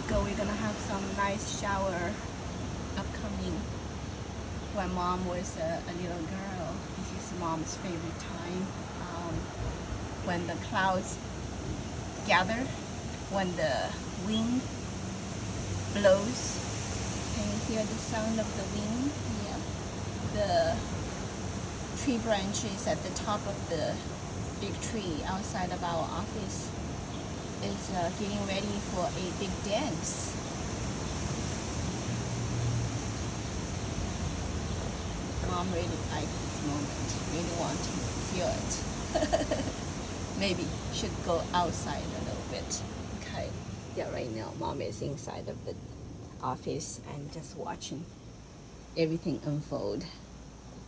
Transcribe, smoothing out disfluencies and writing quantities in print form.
break, we're gonna have some nice shower upcoming. When mom was a little girl, this is mom's favorite time. When the clouds gather, when the wind blows. Can you hear the sound of the wind? Yeah. The tree branches at the top of the big tree outside of our office is getting ready for a big dance. Mom really likes this moment, really want to feel it. Maybe should go outside a little bit. Okay, yeah, right now mom is inside of the office and just watching everything unfold.